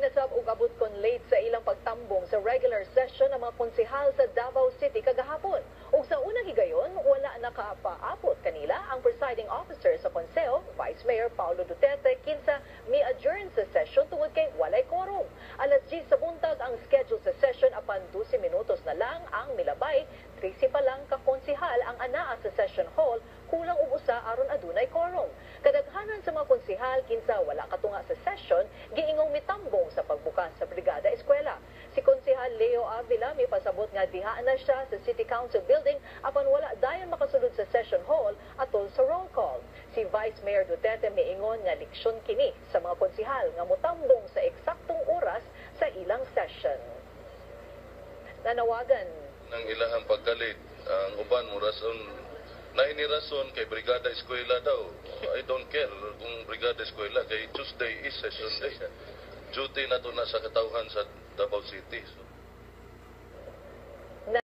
Ginasab og abot kon late sa ilang pagtambong sa regular session ng mga konsehal sa Davao City kagahapon. Ug sa unang higayon, wala nakapaabot kanila ang presiding officer sa konseho, Vice Mayor Paulo Duterte, kinsa mi-adjourn sa session tungod kay walay quorum. Alas 10 sa buntag ang schedule sa session apan 12 minutos na lang ang milabay. 13 pa lang ka konsehal ang anaa sa session hall, kulang og usa aron adunay quorum. Kadaghanan sa mga konsehal kinsa wala katunga sa session, giingong mitambong sa pagbukas sa Brigada Eskwela. Si Konsehal Leo Avila may pasabot nga diha na siya sa City Council building apan wala dayon makasulod sa session hall atol sa roll call. Si Vice Mayor Duterte miingon nga leksyon kini sa mga konsehal nga motambong sa eksaktong oras sa ilang session. Nanawagan ng ilahang pagkalit ang uban mo rason na inirason kay Brigada Eskwela daw. I don't care kung Brigada Eskwela kay Tuesday is session day. Duty na to na sa katawhan sa Davao City. So,